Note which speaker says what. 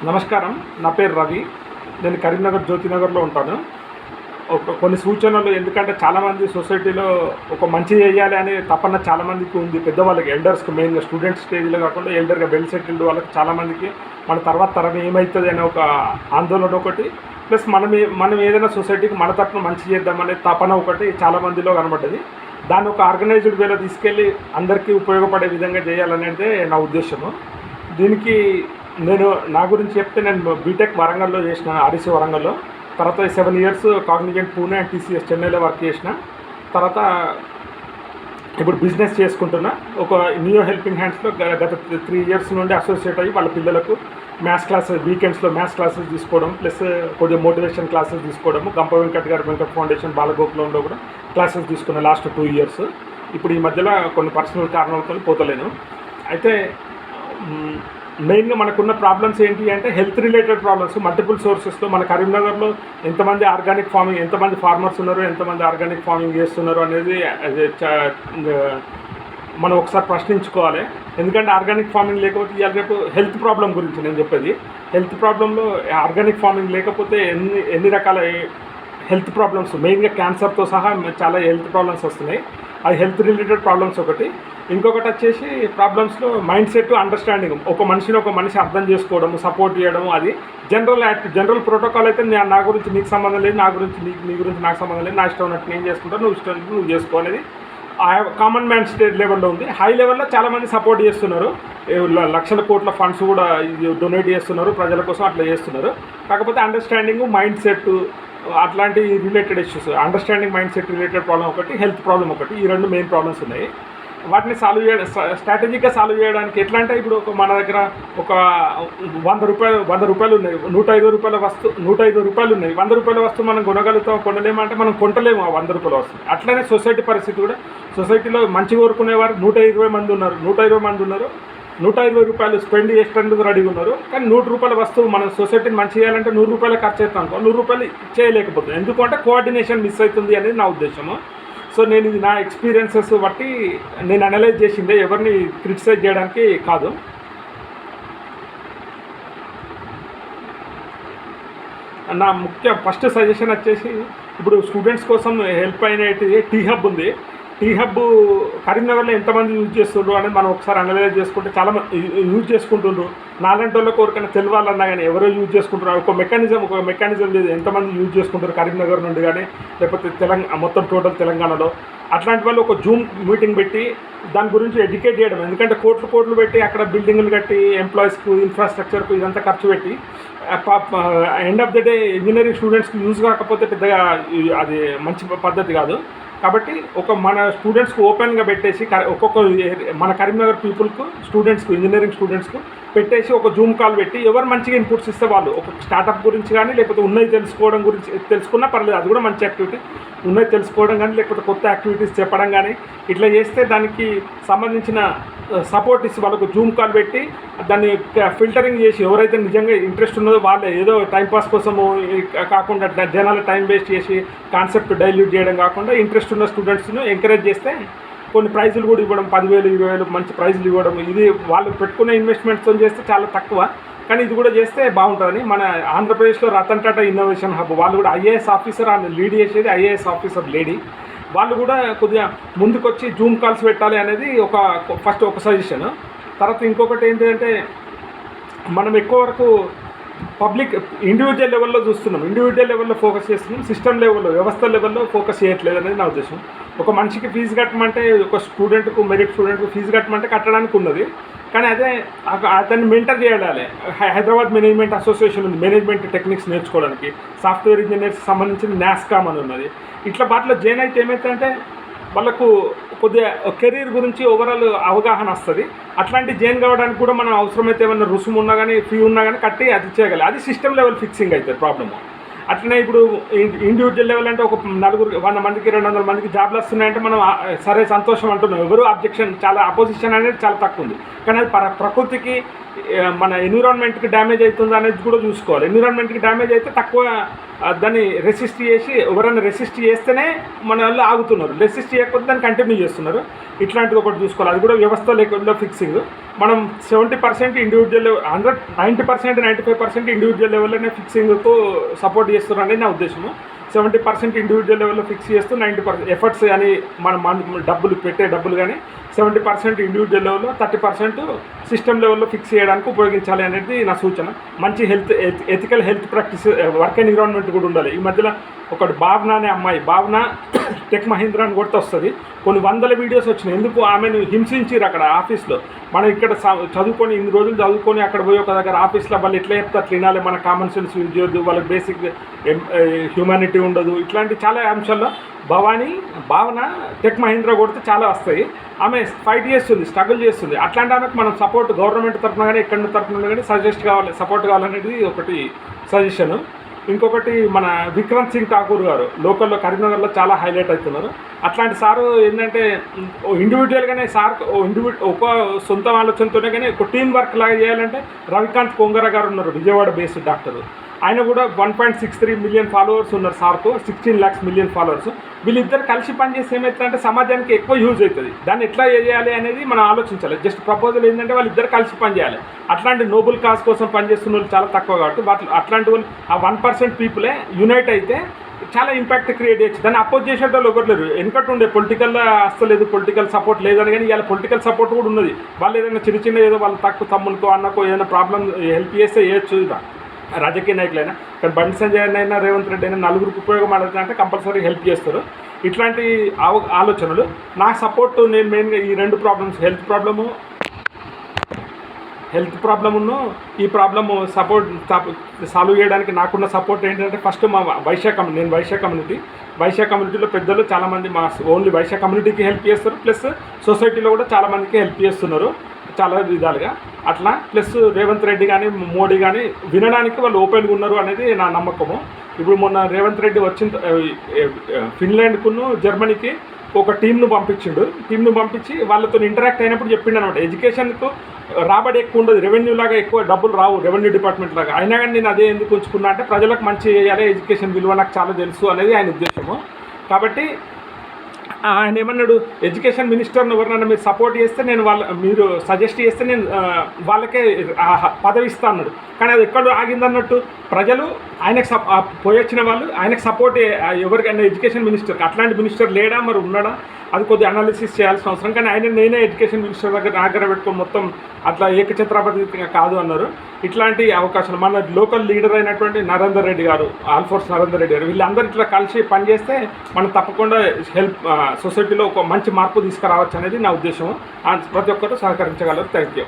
Speaker 1: నమస్కారం. నా పేరు రవి. నేను కరీంనగర్ జ్యోతినగర్లో ఉంటాను. కొన్ని సూచనలు, ఎందుకంటే చాలామంది సొసైటీలో ఒక మంచి చేయాలి అనే తపన చాలామందికి ఉంది. పెద్దవాళ్ళకి, ఎల్డర్స్కి, మెయిన్గా స్టూడెంట్ స్టేజ్లో కాకుండా ఎల్డర్గా వెల్ సెటిల్డ్ వాళ్ళకి చాలామందికి మన తర్వాత తరం ఏమవుతుంది అనే ఒక ఆందోళన ఒకటి, ప్లస్ మనం ఏదైనా సొసైటీకి మన తరఫున మంచి చేద్దామనే తపన ఒకటి చాలామందిలో కనబడ్డది. దాన్ని ఒక ఆర్గనైజ్డ్ వేలో తీసుకెళ్ళి అందరికీ ఉపయోగపడే విధంగా చేయాలనేదే నా ఉద్దేశము. దీనికి నేను నా గురించి చెప్తే, నేను బీటెక్ వరంగల్లో చేసిన, ఆర్ఈసీ వరంగల్లో. తర్వాత 7 years Cognizant Pune and TCS చెన్నైలో వర్క్ చేసిన. తర్వాత ఇప్పుడు బిజినెస్ చేసుకుంటున్నా. ఒక న్యూ హెల్పింగ్ హ్యాండ్స్లో గత 3 years నుండి అసోసియేట్ అయ్యి వాళ్ళ పిల్లలకు మ్యాథ్స్ క్లాసెస్, వీకెండ్స్లో మ్యాథ్స్ క్లాసెస్ తీసుకోవడం, ప్లస్ కొద్దిగా మోటివేషన్ క్లాసెస్ తీసుకోవడము. గంప వెంకట్ గారు వెంకట్ ఫౌండేషన్ బాలగోకులంలో కూడా క్లాసెస్ తీసుకున్న లాస్ట్ 2 years. ఇప్పుడు ఈ మధ్యలో కొన్ని పర్సనల్ కారణాలతో పోతలేను. అయితే మెయిన్గా మనకున్న ప్రాబ్లమ్స్ ఏంటి అంటే హెల్త్ రిలేటెడ్ ప్రాబ్లమ్స్ మల్టిపుల్ సోర్సెస్లో. మన కరీంనగర్లో ఎంతమంది ఆర్గానిక్ ఫార్మింగ్, ఎంతమంది ఫార్మర్స్ ఉన్నారు, ఎంతమంది ఆర్గానిక్ ఫార్మింగ్ చేస్తున్నారు అనేది మనం ఒకసారి ప్రశ్నించుకోవాలి. ఎందుకంటే ఆర్గానిక్ ఫార్మింగ్ లేకపోతే ఇవాళ రేపు హెల్త్ ప్రాబ్లం గురించి నేను చెప్పేది. హెల్త్ ప్రాబ్లంలో ఆర్గానిక్ ఫార్మింగ్ లేకపోతే ఎన్ని రకాల హెల్త్ ప్రాబ్లమ్స్, మెయిన్గా క్యాన్సర్తో సహా చాలా హెల్త్ ప్రాబ్లమ్స్ వస్తున్నాయి. అది హెల్త్ రిలేటెడ్ ప్రాబ్లమ్స్ ఒకటి. ఇంకొకటి వచ్చేసి ప్రాబ్లమ్స్లో మైండ్ సెట్, అండర్స్టాండింగ్. ఒక మనిషి అర్థం చేసుకోవడము, సపోర్ట్ చేయడము. అది జనరల్ ప్రోటోకాల్ అయితే నా గురించి నీకు సంబంధం లేదు, నా గురించి నీ గురించి నాకు సంబంధం లేదు, నా ఇష్టం ఉన్నట్టు నేను చేసుకుంటాను, నువ్వు ఇష్టం నువ్వు చేసుకో అనేది కామన్ మ్యాన్ స్టేట్ లెవెల్లో ఉంది. హై లెవెల్లో చాలామంది సపోర్ట్ చేస్తున్నారు. లక్షల కోట్ల ఫండ్స్ కూడా డొనేట్ చేస్తున్నారు ప్రజల కోసం, అట్లా చేస్తున్నారు. కాకపోతే అండర్స్టాండింగ్, మైండ్ సెట్, అట్లాంటి related issues, understanding, mind set related problem ఒకటి, హెల్త్ ప్రాబ్లం ఒకటి. ఈ 2 మెయిన్ ప్రాబ్లమ్స్ ఉన్నాయి. వాటిని సాల్వ్ చేయడం, స్ట్రాటజిక్గా సాల్వ్ చేయడానికి ఎట్లా అంటే, ఇప్పుడు మన దగ్గర ఒక 100 రూపాయలు ఉన్నాయి, 105 రూపాయలు ఉన్నాయి. 100 రూపాయల వస్తువు మనం కొనగలుగుతాం, కొనలేమంటే మనం కొంటలేము ఆ 100 రూపాయల వస్తువు. అట్లనే సొసైటీ పరిస్థితి కూడా. సొసైటీలో మంచి కోరుకునేవారు 120 మంది ఉన్నారు. 120 రూపాయలు స్పెండ్ చేసేందుకు రెడీగా ఉన్నారు. కానీ 100 రూపాయల వస్తువు మన సొసైటీని మంచి చేయాలంటే 100 రూపాయలు ఖర్చు అవుతాం అనుకో, 100 రూపాయలు చేయలేకపోతుంది. ఎందుకంటే కోఆర్డినేషన్ మిస్ అవుతుంది అనేది నా ఉద్దేశము. సో నేను ఇది నా ఎక్స్పీరియన్సెస్ బట్టి నేను అనలైజ్ చేసిందే, ఎవరిని క్రిటిసైజ్ చేయడానికి కాదు. నా ఫస్ట్ సజెషన్ వచ్చేసి, ఇప్పుడు స్టూడెంట్స్ కోసం హెల్ప్ అయినట్టు టీ హబ్ ఉంది. టీ హబ్ కరీంనగర్లో ఎంతమంది యూజ్ చేస్తుండ్రు అనేది మనం ఒకసారి అనలైజ్ చేసుకుంటే చాలా యూజ్ చేసుకుంటుండ్రు. నాలాంటి వాళ్ళకి ఎవరికైనా తెలియాలన్నా కానీ ఎవరో యూజ్ చేసుకుంటున్నారు. ఒక మెకానిజం లేదు, ఎంతమంది యూజ్ చేసుకుంటారు కరీంనగర్ నుండి కానీ, లేకపోతే మొత్తం టోటల్ తెలంగాణలో. అట్లాంటి వాళ్ళు ఒక జూమ్ మీటింగ్ పెట్టి దాని గురించి ఎడ్యుకేట్ చేయడం. ఎందుకంటే కోట్లు పెట్టి అక్కడ బిల్డింగ్లు కట్టి ఎంప్లాయీస్కు, ఇన్ఫ్రాస్ట్రక్చర్కు ఇదంతా ఖర్చు పెట్టి end of the day engineering స్టూడెంట్స్కి యూజ్ కాకపోతే పెద్దగా అది మంచి పద్ధతి కాదు. కాబట్టి మన స్టూడెంట్స్కి ఓపెన్గా పెట్టేసి, మన కరీంనగర్ పీపుల్కు, ఇంజనీరింగ్ స్టూడెంట్స్కు పెట్టేసి ఒక జూమ్ కాల్ పెట్టి ఎవరు మంచిగా ఇన్పుట్స్ ఇస్తే వాళ్ళు ఒక స్టార్టప్ గురించి కానీ, లేకపోతే ఉన్నది తెలుసుకున్నా పర్లేదు, అది కూడా మంచి యాక్టివిటీ. ఉన్నది తెలుసుకోవడం కానీ, లేకపోతే కొత్త యాక్టివిటీస్ చెప్పడం కానీ, ఇట్లా చేస్తే దానికి సంబంధించిన సపోర్ట్ ఇచ్చి వాళ్ళకు జూమ్ కాల్ పెట్టి దాన్ని ఫిల్టరింగ్ చేసి, ఎవరైతే నిజంగా ఇంట్రెస్ట్ ఉన్నదో వాళ్ళే, ఏదో టైంపాస్ కోసము కాకుండా జనాల టైం వేస్ట్ చేసి కాన్సెప్ట్ డైల్యూట్ చేయడం కాకుండా ఇంట్రెస్ట్ ఉన్న స్టూడెంట్స్ను ఎంకరేజ్ చేస్తే కొన్ని ప్రైజులు కూడా ఇవ్వడం, 10,000, 20,000 మంచి ప్రైజులు ఇవ్వడం. ఇది వాళ్ళు పెట్టుకునే ఇన్వెస్ట్మెంట్స్తో చేస్తే చాలా తక్కువ, కానీ ఇది కూడా చేస్తే బాగుంటుందని. మన ఆంధ్రప్రదేశ్లో రతన్ టాటా ఇన్నోవేషన్ హబ్ వాళ్ళు కూడా ఐఏఎస్ ఆఫీసర్, ఆమె లీడ్ చేసేది ఐఏఎస్ ఆఫీసర్ లేడీ. వాళ్ళు కూడా కొద్దిగా ముందుకొచ్చి జూమ్ కాల్స్ పెట్టాలి అనేది ఫస్ట్ ఒక సజెషన్. తర్వాత ఇంకొకటి ఏంటంటే, మనం ఎక్కువ వరకు పబ్లిక్ ఇండివిజువల్ లెవెల్లో చూస్తున్నాం, ఇండివిజువల్ లెవెల్లో ఫోకస్ చేస్తున్నాం, సిస్టమ్ లెవెల్లో, వ్యవస్థ లెవెల్లో ఫోకస్ చేయట్లేదు అనేది నా ఉద్దేశం. ఒక మనిషికి ఫీజు కట్టమంటే, ఒక స్టూడెంట్కు, మెరిట్ స్టూడెంట్కు ఫీజు కట్టమంటే కట్టడానికి ఉన్నది, కానీ అతన్ని మెంటర్ చేయాలి. హైదరాబాద్ మేనేజ్మెంట్ అసోసియేషన్ ఉంది, మేనేజ్మెంట్ టెక్నిక్స్ నేర్చుకోవడానికి. సాఫ్ట్వేర్ ఇంజనీర్స్ సంబంధించిన నాస్కామ్ అని ఉన్నది. ఇట్లా వాటిలో జాయిన్ అయితే ఏమవుతుందంటే వాళ్ళకు కొద్దిగా కెరీర్ గురించి ఓవరాల్ అవగాహన వస్తుంది. అట్లాంటి జాయిన్ కావడానికి కూడా మనం అవసరమైతే ఏమైనా రుసుము ఉన్నా కానీ, ఫీ ఉన్నా కానీ కట్టి అది చేయగలి. అది సిస్టమ్ లెవెల్ ఫిక్సింగ్ అవుతుంది ప్రాబ్లము. అట్లనే ఇప్పుడు ఇండివిజువల్ లెవెల్ అంటే ఒక 100 మందికి 200 మందికి జాబ్లు వస్తున్నాయంటే మనం సరే సంతోషం అంటున్నాం. ఎవరు అబ్జెక్షన్, చాలా అపోజిషన్ అనేది చాలా తక్కువ ఉంది. కానీ అది ప్రకృతికి, మన ఎన్విరాన్మెంట్కి డ్యామేజ్ అవుతుంది అనేది కూడా చూసుకోవాలి. ఎన్విరాన్మెంట్కి డ్యామేజ్ అయితే తక్కువ దాన్ని రెసిస్ట్ చేసి ఎవరైనా రెసిస్ట్ చేస్తేనే మన వాళ్ళు ఆగుతున్నారు, రెసిస్ట్ చేయకపోతే దాన్ని కంటిన్యూ చేస్తున్నారు. ఇట్లాంటిది ఒకటి చూసుకోవాలి. అది కూడా వ్యవస్థ లేకుండా ఫిక్సింగ్. మనం 70% ఇండివిజువల్ 90% 95% ఇండివిజువల్ లెవెల్లోనే ఫిక్సింగ్కు సపోర్ట్ చేస్తున్నారు అనేది నా ఉద్దేశము. 70% ఇండివిజువల్ లెవెల్లో ఫిక్స్ చేస్తూ 90% ఎఫర్ట్స్ అని మన డబ్బులు పెట్టే డబ్బులు కానీ 70% ఇండివిజువల్ లెవెల్లో 30% సిస్టమ్ లెవెల్లో ఫిక్స్ చేయడానికి ఉపయోగించాలి అనేది నా సూచన. మంచి ethical health practice work environment కూడా ఉండాలి. ఈ మధ్యలో ఒకటి భావన అనే అమ్మాయి, భావన టెక్ మహీంద్రా అని కొడితే వస్తుంది, కొన్ని వందల వీడియోస్ వచ్చినాయి. ఎందుకు ఆమెను హింసించారు అక్కడ ఆఫీస్లో. మనం ఇక్కడ చదువుకొని ఇన్ని రోజులు చదువుకొని అక్కడ పోయి ఒక దగ్గర ఆఫీస్లో వాళ్ళు ఎట్లా చెప్తే అట్లా వినాలి, మన కామన్ సెన్స్ యూజ్ చేయొద్దు, వాళ్ళకి బేసిక్ హ్యూమానిటీ ఉండదు, ఇట్లాంటి చాలా అంశాల్లో భావన టెక్ మహీంద్రా కొడితే చాలా వస్తాయి. ఆమె ఫైట్ చేస్తుంది, స్ట్రగుల్ చేస్తుంది. అట్లాంటి ఆమెకు మనం సపోర్ట్ గవర్నమెంట్ తరఫున కానీ ఎక్కడి తరఫున కానీ సపోర్ట్ కావాలనేది ఒకటి సజెషను. ఇంకొకటి మన విక్రాంత్ సింగ్ ఠాకూర్ గారు లోకల్లో కరీంనగర్లో చాలా హైలైట్ అవుతున్నారు. అట్లాంటి సారు ఏంటంటే ఇండివిజువల్గానే సార్ ఒక సొంత ఆలోచనతోనే కానీ ఒక టీం వర్క్ లాగా చేయాలంటే రవికాంత్ కొంగర గారు ఉన్నారు, విజయవాడ బేస్డ్ డాక్టర్. ఆయన కూడా 1.63 మిలియన్ ఫాలోవర్స్ ఉన్నారు సార్కు, 16 lakhs మిలియన్ ఫాలోవర్స్. వీళ్ళిద్దరు కలిసి పనిచేస్తే ఏమవుతుందంటే సమాజానికి ఎక్కువ యూజ్ అవుతుంది. దాన్ని ఎట్లా చేయాలి అనేది మనం ఆలోచించాలి. జస్ట్ ప్రపోజల్ ఏంటంటే వాళ్ళిద్దరు కలిసి పనిచేయాలి. అట్లాంటి నోబుల్ కాజ్ కోసం పనిచేస్తున్న వాళ్ళు చాలా తక్కువ కాబట్టి అట్లాంటి వాళ్ళు ఆ 1% పీపులే యునైట్ అయితే చాలా ఇంపాక్ట్ క్రియేట్ చేయొచ్చు. దాన్ని అపోజ్ చేసేటోళ్ళు ఎవరు లేరు. వెనకట్టు ఉండే పొలిటికల్ అస్సలేదు, పొలిటికల్ సపోర్ట్ లేదని, కానీ ఇవాళ పొలిటికల్ సపోర్ట్ కూడా ఉన్నది. వాళ్ళు ఏదైనా చిన్న ఏదో వాళ్ళు తక్కువ తమ్మునికో అన్నకో ఏదైనా ప్రాబ్లం హెల్ప్ చేస్తే చేయొచ్చు. రాజకీయ నాయకులైనా కానీ బండి సంజయ్ అయినా రేవంత్ రెడ్డి అయినా నలుగురికి ఉపయోగం అంటే కంపల్సరీ హెల్ప్ చేస్తారు. ఇట్లాంటి ఆలోచనలు నా సపోర్ట్. నేను మెయిన్గా ఈ రెండు ప్రాబ్లమ్స్, హెల్త్ ప్రాబ్లమును ఈ ప్రాబ్లము సాల్వ్ చేయడానికి నాకున్న సపోర్ట్ ఏంటంటే ఫస్ట్ మా నేను వైశ్య కమ్యూనిటీలో పెద్దలు చాలామంది మా ఓన్లీ వైశ్య కమ్యూనిటీకి హెల్ప్ చేస్తారు, ప్లస్ సొసైటీలో కూడా చాలామందికి హెల్ప్ చేస్తున్నారు చాలా విధాలుగా. అట్లా ప్లస్ రేవంత్ రెడ్డి కానీ మోడీ కానీ వినడానికి వాళ్ళు ఓపెన్గా ఉన్నారు అనేది నా నమ్మకము. ఇప్పుడు మొన్న రేవంత్ రెడ్డి ఫిన్లాండ్కును జర్మనీకి ఒక టీంను పంపించి వాళ్ళతో ఇంటరాక్ట్ అయినప్పుడు చెప్పిండు అనమాట, ఎడ్యుకేషన్కు రాబడి ఎక్కువ ఉండదు, రెవెన్యూ లాగా ఎక్కువ డబ్బులు రావు, రెవెన్యూ డిపార్ట్మెంట్ లాగా. అయినా కానీ నేను అదే ఎందుకు ఉంచుకున్నా అంటే ప్రజలకు మంచి చేయాలి, ఎడ్యుకేషన్ విలువ నాకు చాలా తెలుసు అనేది ఆయన ఉద్దేశము. కాబట్టి ఆయన ఏమన్నాడు, ఎడ్యుకేషన్ మినిస్టర్ని ఎవరినైనా మీరు సపోర్ట్ చేస్తే మీరు సజెస్ట్ చేస్తే నేను వాళ్ళకే పదవి ఇస్తా అన్నాడు. కానీ అది ఎక్కడ ఆగిందన్నట్టు ప్రజలు ఆయనకు పోయొచ్చిన వాళ్ళు ఆయనకు సపోర్ట్ ఎవరికైనా ఎడ్యుకేషన్ మినిస్టర్కి. అట్లాంటి మినిస్టర్ లేడా మరి ఉన్నాడా అది కొద్దిగా అనాలిసిస్ చేయాల్సిన అవసరం. కానీ నేనే ఎడ్యుకేషన్ మినిస్టర్ దగ్గర పెట్టుకొని మొత్తం అట్లా ఏకఛత్రపతి కాదు అన్నారు. ఇట్లాంటి అవకాశాలు మన లోకల్ లీడర్ అయినటువంటి నరేందర్ రెడ్డి గారు, ఆల్ఫోర్స్ నరేందర్ రెడ్డి గారు, వీళ్ళందరూ ఇట్లా కలిసి పనిచేస్తే మనం తప్పకుండా సొసైటీలో ఒక మంచి మార్పు తీసుకురావచ్చు అనేది నా ఉద్దేశం. ప్రతి ఒక్కరు సహకరించగలరు. Thank you.